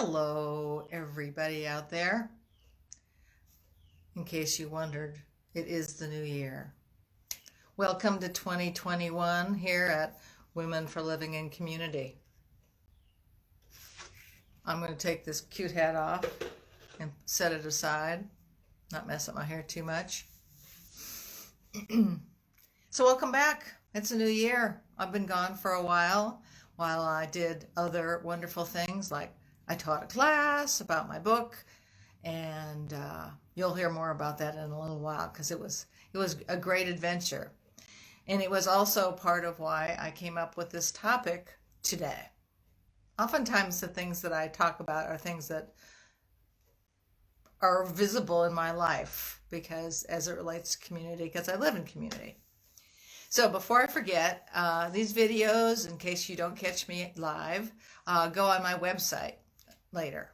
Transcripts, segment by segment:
Hello, everybody out there. In case you wondered, it is the new year. Welcome to 2021 here at Women for Living in Community. I'm going to take this cute hat off and set it aside, not mess up my hair too much. So welcome back. It's a new year. I've been gone for a while I did other wonderful things, like I taught a class about my book, and you'll hear more about that in a little while because it was a great adventure. And it was also part of why I came up with this topic today. Oftentimes the things that I talk about are things that are visible in my life because as it relates to community, because I live in community. So before I forget, these videos, in case you don't catch me live, go on my website later.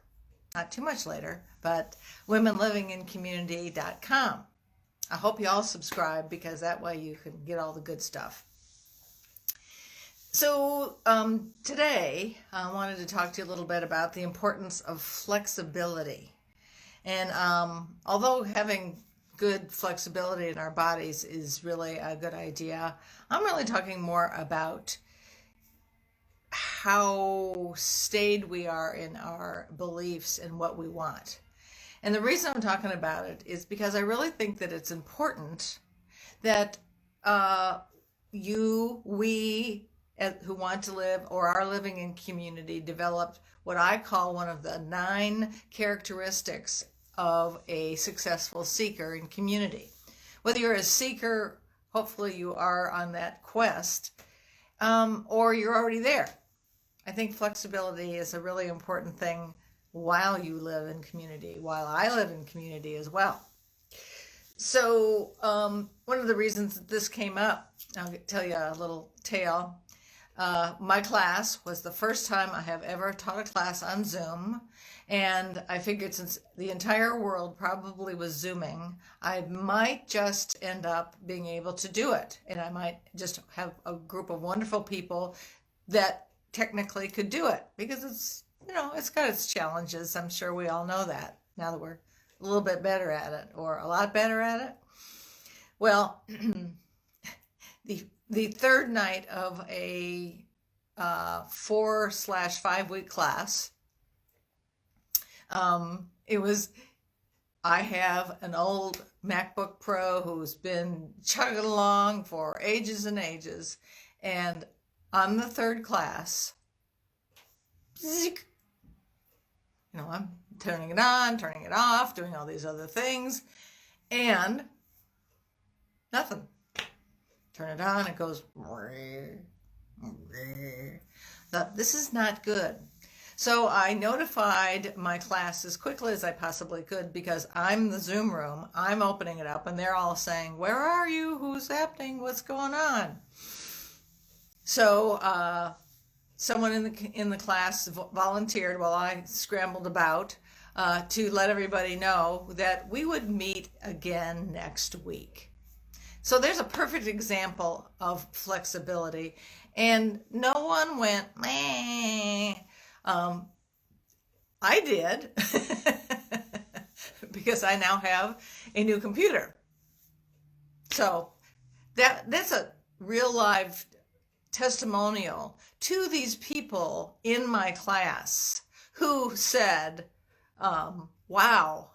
Not too much later, but womenlivingincommunity.com. I hope you all subscribe because that way you can get all the good stuff. So today I wanted to talk to you a little bit about the importance of flexibility. And although having good flexibility in our bodies is really a good idea, I'm really talking more about how stayed we are in our beliefs and what we want. And the reason I'm talking about it is because I really think that it's important that we who want to live or are living in community develop what I call one of the 9 characteristics of a successful seeker in community. Whether you're a seeker, hopefully you are on that quest, or you're already there. I think flexibility is a really important thing while you live in community, while I live in community as well. So one of the reasons that this came up, I'll tell you a little tale. My class was the first time I have ever taught a class on Zoom, and I figured since the entire world probably was Zooming, I might just end up being able to do it, and I might just have a group of wonderful people that technically could do it, because it's got its challenges. I'm sure we all know that now that we're a little bit better at it, or a lot better at it. Well, the third night of a 4/5 week class, I have an old MacBook Pro who's been chugging along for ages and ages, and on the third class, I'm turning it on, turning it off, doing all these other things, and nothing. Turn it on, it goes. This is not good. So I notified my class as quickly as I possibly could, because I'm the Zoom room. I'm opening it up and they're all saying, "Where are you? Who's happening? What's going on?" So someone in the class volunteered while I scrambled about to let everybody know that we would meet again next week. So there's a perfect example of flexibility, and no one went, meh. I did, because I now have a new computer. So that's a real live testimonial to these people in my class who said, wow,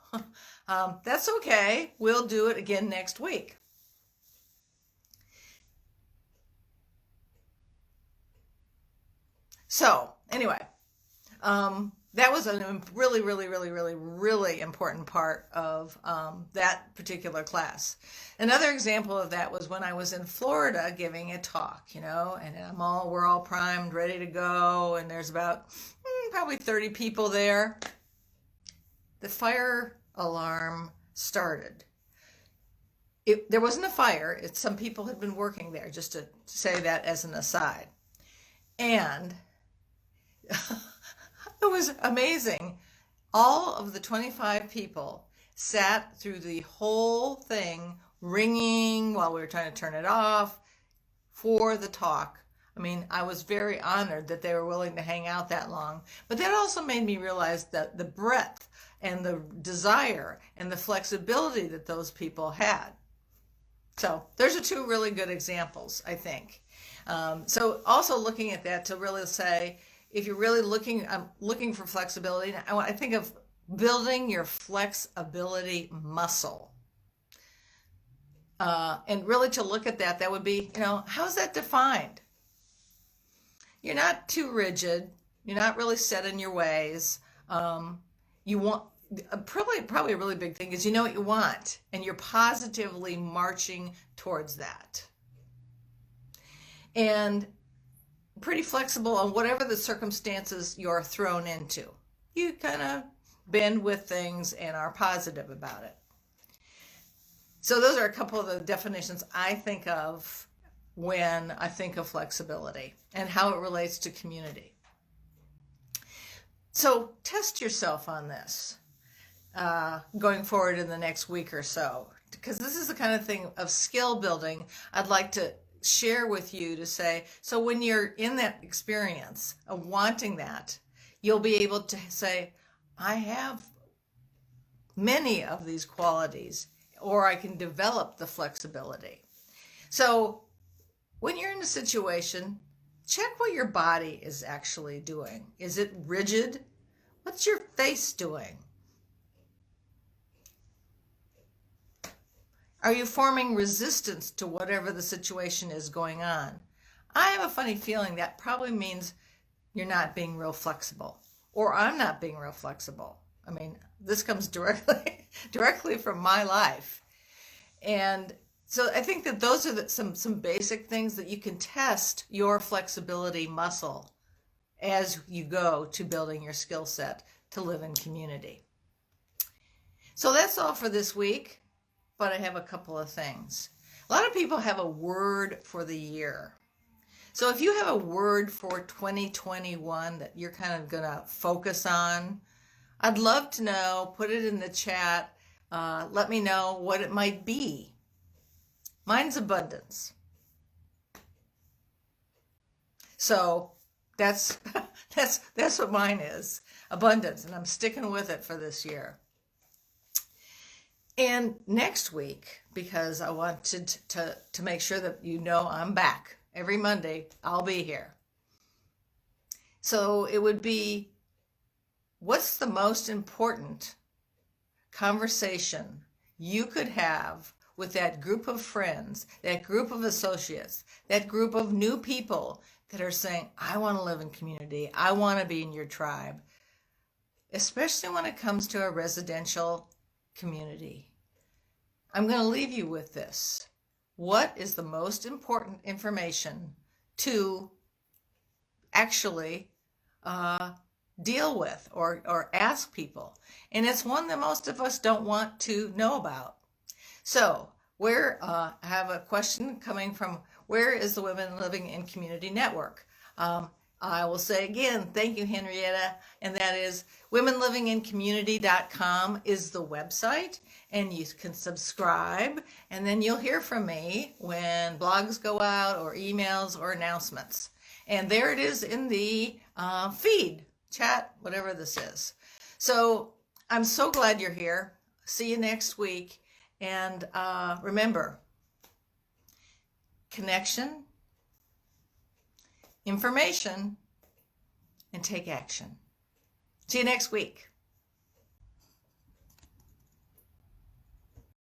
that's okay. We'll do it again next week. So anyway, that was a really, really, really, really, really important part of that particular class. Another example of that was when I was in Florida giving a talk, and we're all primed, ready to go, and there's about probably 30 people there. The fire alarm started. There wasn't a fire. Some people had been working there, just to say that as an aside. And it was amazing. All of the 25 people sat through the whole thing ringing while we were trying to turn it off for the talk I mean, I was very honored that they were willing to hang out that long. But that also made me realize that the breadth and the desire and the flexibility that those people had. So there's are two really good examples, I think. So also looking at that to really say, if you're really looking for flexibility, I think of building your flexibility muscle. And really to look at that, that would be, how's that defined? You're not too rigid. You're not really set in your ways. You want, probably a really big thing is you know what you want, and you're positively marching towards that. And pretty flexible on whatever the circumstances you're thrown into. You kind of bend with things and are positive about it. So those are a couple of the definitions I think of when I think of flexibility and how it relates to community. So test yourself on this going forward in the next week or so, because this is the kind of thing of skill building I'd like to share with you to say, so when you're in that experience of wanting that, you'll be able to say, I have many of these qualities, or I can develop the flexibility. So when you're in a situation, check what your body is actually doing. Is it rigid? What's your face doing? Are you forming resistance to whatever the situation is going on? I have a funny feeling that probably means you're not being real flexible, or I'm not being real flexible. I mean, this comes directly from my life. And so I think that those are some basic things that you can test your flexibility muscle as you go to building your skill set to live in community. So that's all for this week. But I have a couple of things. A lot of people have a word for the year. So if you have a word for 2021 that you're kind of going to focus on, I'd love to know. Put it in the chat. Let me know what it might be. Mine's abundance. So that's what mine is, abundance, and I'm sticking with it for this year. And next week, because I wanted to make sure that I'm back. Every Monday, I'll be here. So it would be, what's the most important conversation you could have with that group of friends, that group of associates, that group of new people that are saying, I want to live in community. I want to be in your tribe, especially when it comes to a residential community. I'm going to leave you with this. What is the most important information to actually deal with or ask people? And it's one that most of us don't want to know about. So I have a question coming from, where is the Women Living in Community Network? I will say again, thank you, Henrietta, and that is womenlivingincommunity.com is the website, and you can subscribe, and then you'll hear from me when blogs go out or emails or announcements. And there it is in the feed, chat, whatever this is. So I'm so glad you're here. See you next week. And remember, connection, information, and take action. See you next week.